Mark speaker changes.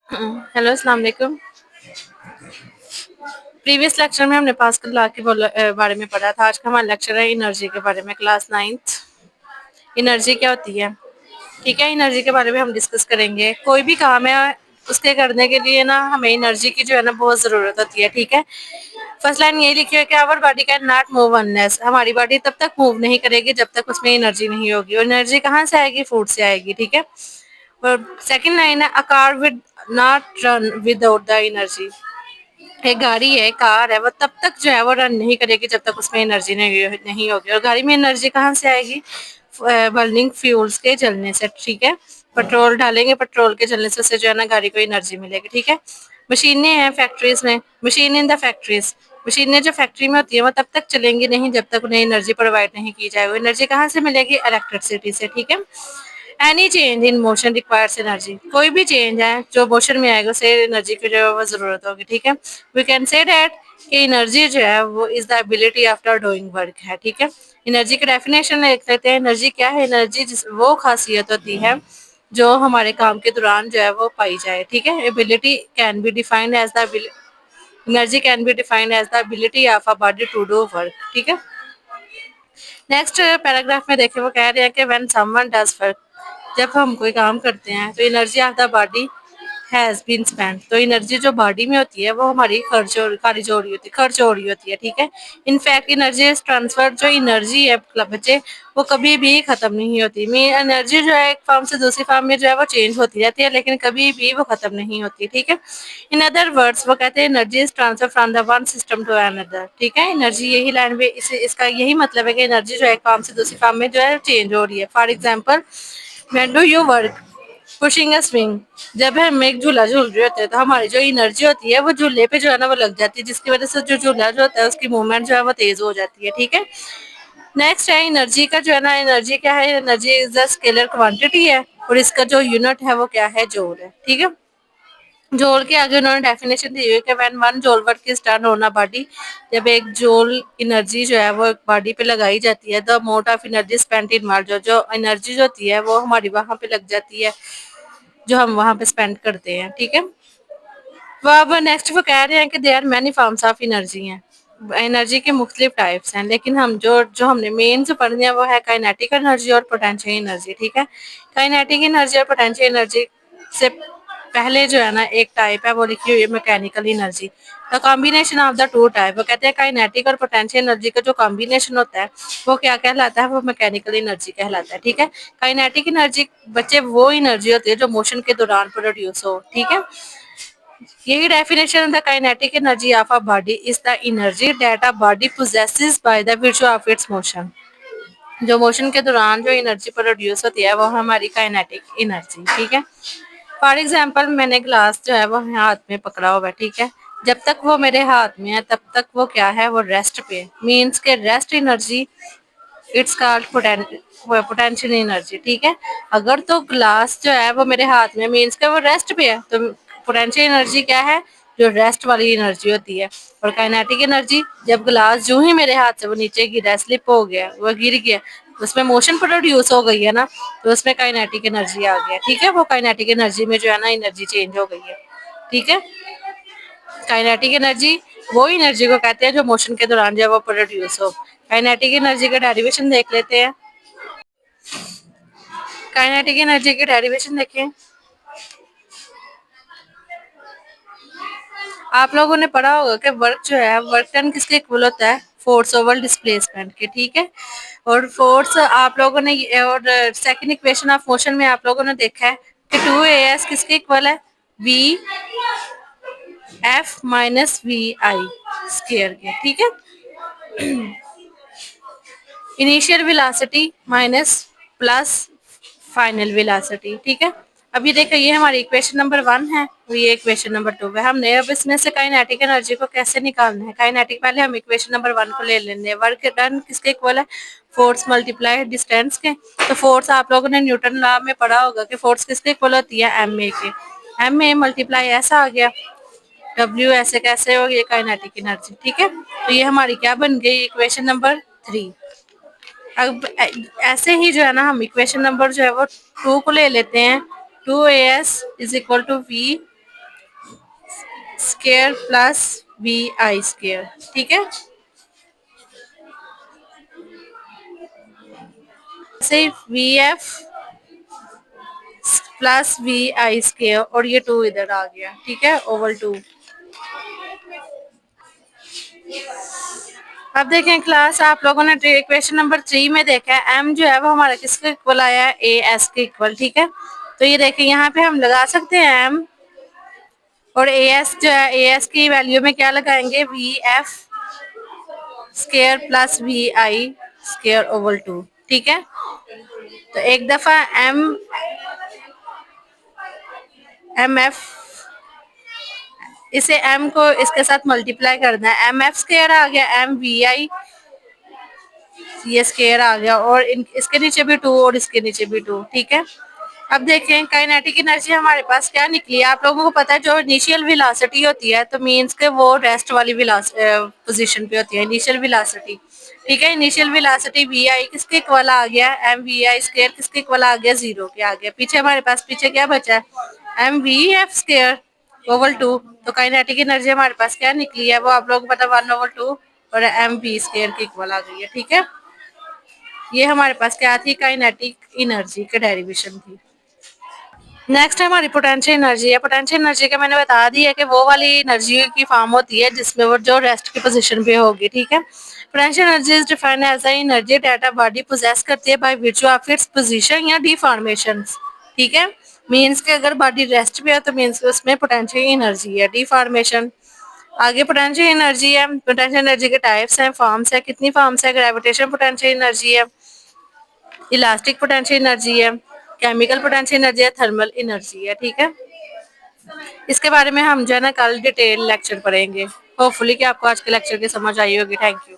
Speaker 1: Hello, अस्सलाम वालेकुम। Previous lecture में हमने पास्कल लॉ के बारे में पढ़ा था। आज का हमारा लेक्चर है एनर्जी के बारे में, क्लास 9th। एनर्जी क्या होती है? ठीक है, एनर्जी के बारे में हम डिस्कस करेंगे। कोई भी काम है उसके करने के लिए ना हमें एनर्जी की जो है ना बहुत ज़रूरत होती है। ठीक है, फर्स्ट लाइन यही लिखी है कि our body can not move unless, हमारी बॉडी तब तक मूव नहीं करेगी जब तक उसमें एनर्जी नहीं होगी। और एनर्जी कहाँ से आएगी? फूड से आएगी। ठीक है, और सेकंड लाइन है, a car with not run without the energy. एक गाड़ी है, कार है, वो तब तक जो है वो रन नहीं करेगी जब तक उसमें एनर्जी नहीं होगी। और गाड़ी में एनर्जी कहाँ से आएगी? बर्निंग फ्यूल्स के जलने से। ठीक है, पेट्रोल डालेंगे, पेट्रोल के जलने से उससे जो है ना गाड़ी को एनर्जी मिलेगी। ठीक है, मशीनें हैं फैक्ट्रीज में, मशीन इन द फैक्ट्रीज, मशीनें जो फैक्ट्री में होती है वो तब तक चलेंगी नहीं जब तक उन्हें एनर्जी प्रोवाइड नहीं की जाए। वो एनर्जी कहाँ से मिलेगी? इलेक्ट्रिसिटी से। ठीक है, any change in motion requires energy, कोई भी चेंज है जो मोशन में आएगा उसे एनर्जी की जो है वो जरूरत होगी। ठीक है, वी कैन से दैट कि एनर्जी जो है वो is the ability after doing work है। ठीक है, एनर्जी की डेफिनेशन लिख लेते हैं। एनर्जी क्या है? एनर्जी वो खासियत होती है जो हमारे काम के दौरान जो है वो पाई जाए। ठीक है, ability can be defined as the energy can be defined as the ability of a body to do work. ठीक है, नेक्स्ट पैराग्राफ में देखिए वो कह रहे हैं कि व्हेन समवन डज वर्क, जब हम कोई काम करते हैं तो energy of the body has been spent, तो एनर्जी जो बॉडी में होती है वो हमारी खारिज हो रही होती है, खर्च हो रही होती है। ठीक है, इनफैक्ट एनर्जी ट्रांसफर, जो एनर्जी है बच्चे, वो कभी भी खत्म नहीं होती। मीन एनर्जी जो है एक फॉर्म से दूसरी फॉर्म में जो है वो चेंज होती रहती है, लेकिन कभी भी वो खत्म नहीं होती। ठीक है, इन अदर वर्ड्स वो कहते हैं energy is transfer from the one system to another. ठीक है, एनर्जी यही लैंग्वेज, इसका यही मतलब है कि एनर्जी जो है एक फॉर्म से दूसरी फॉर्म में जो है चेंज हो रही है। For example, when do you work pushing a swing, जब हम एक झूला झूल रहे होते हैं तो हमारी जो एनर्जी होती है वो झूले पे जो है ना वो लग जाती है, जिसकी वजह से जो झूला जो होता है उसकी मूवमेंट जो है वो तेज हो जाती है। ठीक है, नेक्स्ट है एनर्जी का जो है ना, एनर्जी क्या है? Energy is a scalar quantity है, और इसका जो यूनिट है वो क्या है? जूल है। ठीक है, जोल के आगे उन्होंने डेफिनेशन दी हुई है कि व्हेन वन जोल work is done on a body, जब एक जोल एनर्जी जो है वो एक बॉडी पे लगाई जाती है, the amount of energy spent in work, जो एनर्जी जो होती है वो हमारी वहां पे लग जाती है, जो हम वहां पे स्पेंड करते हैं। ठीक है, वो अब नेक्स्ट वो कह रहे हैं कि there many forms of energy हैं, एनर्जी के मुख्तलिफ टाइप्स हैं, लेकिन हम जो जो हमने मेन जो पढ़नी है वो है काइनेटिक एनर्जी और पोटेंशियल एनर्जी। ठीक है, काइनेटिक एनर्जी और पोटेंशियल एनर्जी से पहले जो है ना एक टाइप है वो लिखी हुई है mechanical energy. The combination of the two type, वो कहते हैं काइनेटिक और पोटेंशियल एनर्जी का जो कॉम्बिनेशन होता है वो क्या कहलाता है? वो मैकेनिकल एनर्जी कहलाता है। ठीक है, काइनेटिक एनर्जी बच्चे वो एनर्जी होती है जो मोशन के दौरान प्रोड्यूस हो। ठीक है, यही definition, the kinetic energy of a body is the energy that a body possesses by the virtue of it's motion, जो मोशन के दौरान जो एनर्जी प्रोड्यूस होती है वो हमारी काइनेटिक एनर्जी। ठीक है, फॉर एग्जाम्पल मैंने ग्लास जो है वो हाथ में पकड़ा हुआ है। ठीक है, जब तक वो मेरे हाथ में है तब तक वो क्या है? वो रेस्ट पे, मीन्स के rest energy, it's called potential energy. ठीक है, अगर तो ग्लास जो है वो मेरे हाथ में, मीन्स के वो रेस्ट पे है, तो पोटेंशियल एनर्जी क्या है? जो रेस्ट वाली एनर्जी होती है। और काइनेटिक एनर्जी, जब ग्लास जो ही मेरे हाथ से वो नीचे गिरा, स्लिप हो गया, वो गिर गया, उसमें मोशन प्रोड्यूस हो गई है ना, तो उसमें काइनेटिक एनर्जी आ गया। ठीक है, वो काइनेटिक एनर्जी में जो है ना एनर्जी चेंज हो गई है। ठीक है, काइनेटिक एनर्जी वो एनर्जी को कहते हैं जो मोशन के दौरान जो है वो प्रोड्यूस हो। काइनेटिक एनर्जी का डेरिवेशन देख लेते हैं। काइनेटिक एनर्जी की डेरिवेशन देखें, आप लोगों ने पढ़ा होगा कि वर्क जो है, वर्क डन किसके इक्वल होता है? फोर्स ओवर डिस्प्लेसमेंट के। ठीक है, और फोर्स आप लोगों ने, और सेकंड इक्वेशन ऑफ मोशन में आप लोगों ने देखा है कि 2 AS किसके इक्वल है? V f minus v i square के। ठीक है, initial velocity minus plus final velocity. ठीक है, अब ये देखो ये हमारी इक्वेशन नंबर 1 है और ये इक्वेशन नंबर 2 है। हमने अब इसमें से काइनेटिक एनर्जी को कैसे निकालना है? काइनेटिक पहले हम इक्वेशन नंबर 1 को ले लेंगे। वर्क डन किसके इक्वल है? फोर्स मल्टीप्लाई डिस्टेंस के। तो फोर्स आप लोगों ने न्यूटन लॉ में पढ़ा होगा कि फोर्स किसके इक्वल होती है? एम ए के। एम ए मल्टीप्लाई ऐसा आ गया, डब्ल्यू ऐसे कैसे हो गई काइनेटिक एनर्जी। ठीक है, तो ये हमारी क्या बन गई? Equation number 3। अब ऐसे ही जो है ना हम इक्वेशन नंबर जो है वो 2 को ले लेते हैं। 2 AS is equal to v square plus v i square, ठीक है। से v f plus v i square और ये 2 इधर आ गया, ठीक है, ओवर 2। अब देखें क्लास, आप लोगों ने क्वेश्चन नंबर 3 में देखा है एम जो है वो हमारा किसके इक्वल आया है, ए एस के इक्वल, ठीक है। तो ये देखें यहाँ पे हम लगा सकते हैं एम, और ए एस जो है ए एस की वैल्यू में क्या लगाएंगे, v f square plus v i square over 2, ठीक है। तो एक दफा एम एम एफ, इसे एम को इसके साथ मल्टीप्लाई करना है, एम एफ स्केयर आ गया, एम वी आई ये स्केयर आ गया, और इसके नीचे भी 2 और इसके नीचे भी 2, ठीक है। अब देखें काइनेटिक एनर्जी हमारे पास क्या निकली है। आप लोगों को पता है जो इनिशियल वेलोसिटी होती है तो मींस के वो रेस्ट वाली पोजीशन पे होती है, इनिशियल वेलोसिटी, ठीक है। इनिशियल वेलोसिटी वी आई किसके इक्वल आ गया, एम वी आई स्केयर किसके इक्वल आ गया, 0 के आ गया। पीछे हमारे पास पीछे क्या बचा है, m v f square over 2। तो काइनेटिक एनर्जी हमारे पास क्या निकली है, वो आप लोगों को पता 1/2 और एम वी स्केयर के इक्वल आ गई है, ठीक है। ये हमारे पास क्या थी, काइनेटिक एनर्जी के डेरिवेशन थी। नेक्स्ट हमारी पोटेंशियल एनर्जी है। पोटेंशियल एनर्जी का मैंने बता दी है कि वो वाली एनर्जी की फॉर्म होती है जिसमें वो जो रेस्ट की पोजीशन पे होगी, ठीक है। Potential energy is defined as a energy that a body possess करती है by virtue of its position या डिफॉर्मेशन, ठीक है। मींस के अगर बॉडी रेस्ट पे है तो मींस उसमें पोटेंशियल एनर्जी है, डिफॉर्मेशन। आगे पोटेंशियल एनर्जी है, पोटेंशियल एनर्जी के टाइप्स हैं, फॉर्म्स है, कितनी फॉर्म्स है, ग्रेविटेशन पोटेंशियल एनर्जी है, इलास्टिक पोटेंशियल एनर्जी है, केमिकल पोटेंशियल एनर्जी है, थर्मल एनर्जी है, ठीक है। इसके बारे में हम जो है ना कल डिटेल लेक्चर पढ़ेंगे। होपफुली कि आपको आज के लेक्चर की समझ आई होगी। Thank you.